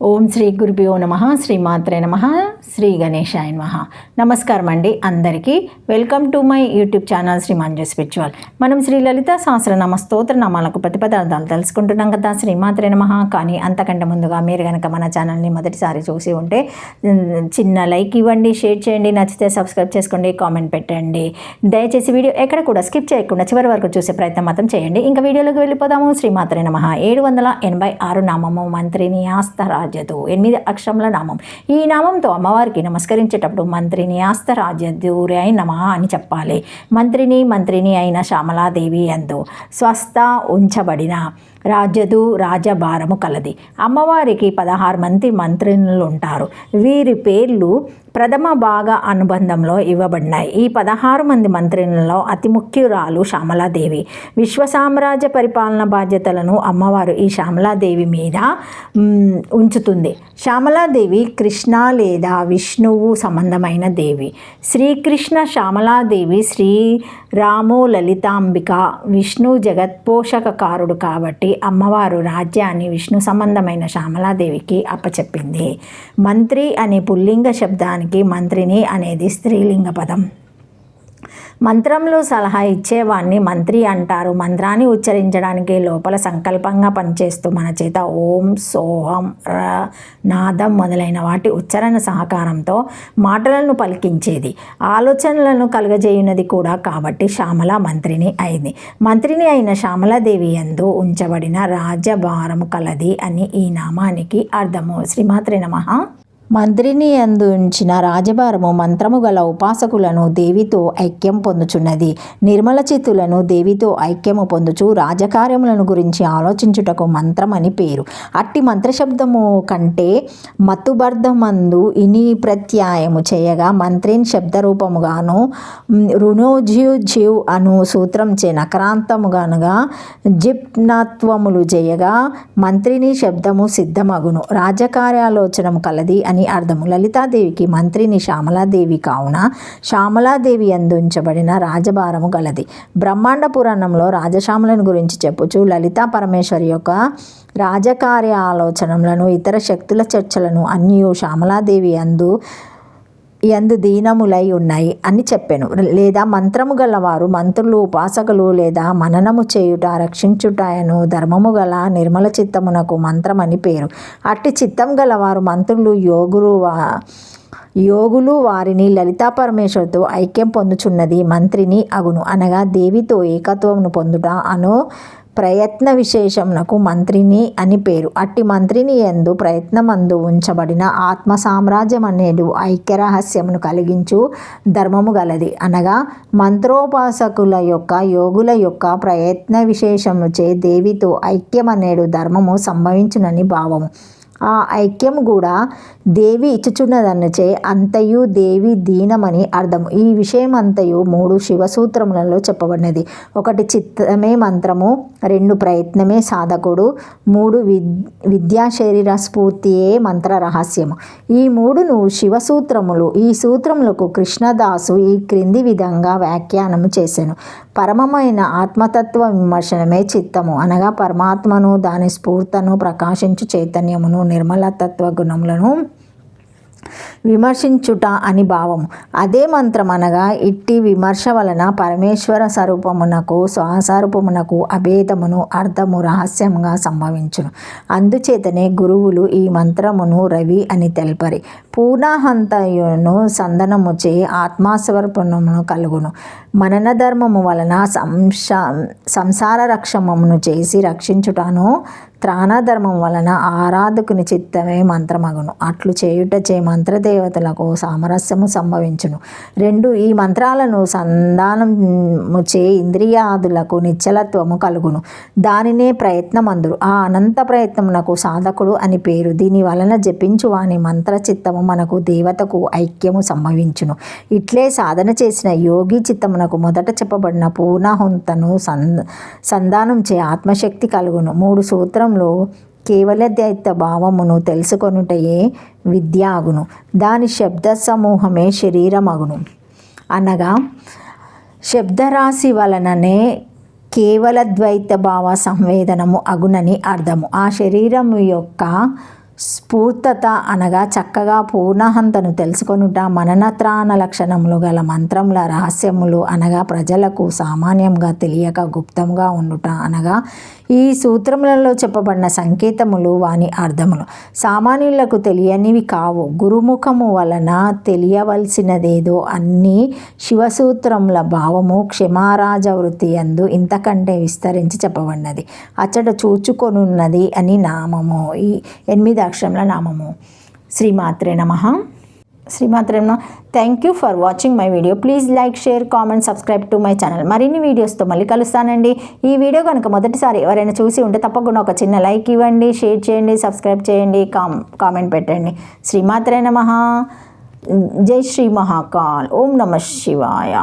ఓం శ్రీ గురుభ్యో నమః. శ్రీమాత్రే నమః. శ్రీ గణేశాయ నమః. నమస్కారం అండి అందరికీ. Welcome to my YouTube channel Sri Manju spiritual. మనం శ్రీ లలిత సహస్రనామ స్తోత్ర నామాలకు ప్రతిపదార్థాలు తెలుసుకుంటున్నాం కదా. శ్రీమాత్రే నమః. కానీ అంతకంటే ముందుగా మీరు కనుక మన ఛానల్ని మొదటిసారి చూసి ఉంటే చిన్న లైక్ ఇవ్వండి, షేర్ చేయండి, నచ్చితే సబ్స్క్రైబ్ చేసుకోండి, కామెంట్ పెట్టండి. దయచేసి వీడియో ఎక్కడ కూడా స్కిప్ చేయకుండా చివరి వరకు చూసే ప్రయత్నం మాత్రం చేయండి. ఇంకా వీడియోలోకి వెళ్ళిపోదాము. శ్రీమాత్రే నమః. 786 నామము మంత్రిని ఆస్తరాజ్యదు, 8 అక్షరముల నామం. ఈ నామంతో అమ్మవారికి నమస్కరించేటప్పుడు మంత్రిని ఆస్తరాజ్యదురై నమః అని చెప్పాలి. మంత్రిని అయిన శ్యామలాదేవి యందు స్వస్థ ఉంచబడిన రాజ్యదు రాజభారము కలది. అమ్మవారికి 16 మంది మంత్రినులు ఉంటారు. వీరి పేర్లు ప్రథమ భాగ అనుబంధంలో ఇవ్వబడినాయి. ఈ 16 మంది మంత్రినులలో అతి ముఖ్యురాలు శ్యామలాదేవి. విశ్వ సామ్రాజ్య పరిపాలన బాధ్యతలను అమ్మవారు ఈ శ్యామలాదేవి మీద ఉంచుతుంది. శ్యామలాదేవి కృష్ణ లేదా విష్ణువు సంబంధమైన దేవి. శ్రీకృష్ణ శ్యామలాదేవి శ్రీరాము లలితాంబిక విష్ణు జగత్పోషకకారుడు కాబట్టి అమ్మవారు రాజ్యాన్ని విష్ణు సంబంధమైన శ్యామలాదేవికి అప్పచెప్పింది. మంత్రి అనే పుల్లింగ శబ్దానికి మంత్రిని అనేది స్త్రీలింగ పదం. మంత్రంలో సలహా ఇచ్చేవాడిని మంత్రి అంటారు. మంత్రాన్ని ఉచ్చరించడానికి లోపల సంకల్పంగా పనిచేస్తూ మన చేత ఓం, సోహం, నాదం మొదలైన వాటి ఉచ్చరణ సహకారంతో మాటలను పలికించేది, ఆలోచనలను కలుగజేయున్నది కూడా. కాబట్టి శ్యామల మంత్రిని అయింది. మంత్రిని అయిన శ్యామలాదేవి యందు ఉంచబడిన రాజ్యభారము కలది అని ఈ నామానికి అర్థము. శ్రీమాత్రే నమః. మంత్రిని యందు ఉంచిన రాజభారము మంత్రము గల ఉపాసకులను దేవితో ఐక్యం పొందుచున్నది. నిర్మల చిత్తులను దేవితో ఐక్యము పొందుచు రాజకార్యములను గురించి ఆలోచించుటకు మంత్రమని పేరు. అట్టి మంత్రశబ్దము కంటే మతుబర్ధమందు ఇని ప్రత్యాయము చేయగా మంత్రిని శబ్దరూపముగాను రుణోజ్యుజ్యు అను సూత్రంచే నకరాంతముగానుగా జిప్నత్వములు చేయగా మంత్రిని శబ్దము సిద్ధమగును. రాజకార్యాలోచనము కలది అని అర్థము. లలితాదేవికి మంత్రిని శ్యామలాదేవి కావున శ్యామలాదేవి యందు ఉంచబడిన రాజభారము గలది. బ్రహ్మాండ పురాణంలో రాజశ్యామలను గురించి చెప్పుచు లలితా పరమేశ్వరి యొక్క రాజకార్య ఆలోచనలను ఇతర శక్తుల చర్చలను అన్నీ శ్యామలాదేవి యందు దీనములై ఉన్నాయి అని చెప్పెను. లేదా మంత్రము గలవారు మంత్రులు, ఉపాసకులు లేదా మననము చేయుట, రక్షించుటను ధర్మము గల నిర్మల చిత్తమునకు మంత్రమని పేరు. అట్టి చిత్తం గలవారు మంత్రులు, యోగులు వారిని లలితా పరమేశ్వరితో ఐక్యం పొందుచున్నది మంత్రిని అగును. అనగా దేవితో ఏకత్వమును పొందుట అను ప్రయత్న విశేషమునకు మంత్రిని అని పేరు. అట్టి మంత్రిని యందు ప్రయత్నమందు ఉంచబడిన ఆత్మ సామ్రాజ్యం అనేది ఐక్యరహస్యమును కలిగించు ధర్మము గలది. అనగా మంత్రోపాసకుల యొక్క యోగుల యొక్క ప్రయత్న విశేషముచే దేవితో ఐక్యం అనేడు ధర్మము సంభవించునని భావము. ఆ ఐక్యము కూడా దేవి ఇచ్చుచున్నదన్నచే అంతయు దేవి దీనమని అర్థము. ఈ విషయం అంతయు 3 శివసూత్రములలో చెప్పబడినది. 1 చిత్తమే మంత్రము, 2 ప్రయత్నమే సాధకుడు, 3 విద్యా శరీర స్ఫూర్తియే మంత్ర రహస్యము. ఈ 3ను శివసూత్రములు. ఈ సూత్రములకు కృష్ణదాసు ఈ క్రింది విధంగా వ్యాఖ్యానము చేసెను. పరమమైన ఆత్మతత్వ విమర్శనమే చిత్తము. అనగా పరమాత్మను, దాని స్ఫూర్తను, ప్రకాశించు చైతన్యమును, నిర్మలతత్వ గుణములను విమర్శించుట అని భావము. అదే మంత్రం. అనగా ఇట్టి విమర్శ వలన పరమేశ్వర స్వరూపమునకు స్వస్వరూపమునకు అభేదమును అర్థము రహస్యంగా సంభవించును. అందుచేతనే గురువులు ఈ మంత్రమును రవి అని తెల్పరి. పూర్ణాహంతయును సందనముచే ఆత్మస్వరూపమును కలుగును. మనన ధర్మము వలన సంసార రక్షమమును చేసి రక్షించుటను, త్రాణధర్మం వలన ఆరాధకుని చిత్తమే మంత్రమగును. అట్లు చేయుటచే మంత్రదేవతలకు సామరస్యము సంభవించును. 2 ఈ మంత్రాలను సంధానముచే ఇంద్రియాదులకు నిశ్చలత్వము కలుగును. దానినే ప్రయత్నమందురు. ఆ అనంత ప్రయత్నమునకు సాధకుడు అని పేరు. దీని వలన జపించు వాని మంత్రచిత్తము మనకు దేవతకు ఐక్యము సంభవించును. ఇట్లే సాధన చేసిన యోగి చిత్తమునకు మొదట చెప్పబడిన పూర్ణాహుంతను సంధానం చే ఆత్మశక్తి కలుగును. 3 సూత్రంలో కేవలద్వైత భావమును తెలుసుకొనుటయే విద్య అగును. దాని శబ్ద సమూహమే శరీరమగును. అనగా శబ్దరాశి వలననే కేవలద్వైత భావ సంవేదనము అగునని అర్థము. ఆ శరీరము యొక్క స్ఫూర్తత అనగా చక్కగా పూర్ణహంతను తెలుసుకొనుట, మననత్రాణ లక్షణములు గల మంత్రముల రహస్యములు అనగా ప్రజలకు సామాన్యంగా తెలియక గుప్తంగా ఉండుట అనగా ఈ సూత్రములలో చెప్పబడిన సంకేతములు వాని అర్థములు సామాన్యులకు తెలియనివి కావు. గురుముఖము వలన తెలియవలసినదేదో అన్ని శివసూత్రముల భావము క్షమారాజ వృత్తి యందు ఇంతకంటే విస్తరించి చెప్పబడినది. అచ్చట చూచుకొనున్నది అని నామము. ఈ 8 అక్షరముల నామము. శ్రీమాత్రే నమః. శ్రీమాత్రే నమః. Thank you for watching my video. Please like, share, comment, subscribe to my channel. మరిన్ని వీడియోస్తో మళ్ళీ కలుస్తానండి. ఈ వీడియో కనుక మొదటిసారి ఎవరైనా చూసి ఉంటే తప్పకుండా ఒక చిన్న లైక్ ఇవ్వండి, షేర్ చేయండి, సబ్స్క్రైబ్ చేయండి, కామెంట్ పెట్టండి. శ్రీమాత్రే నమః. జై శ్రీ మహాకాల్. ఓం నమః శివాయ.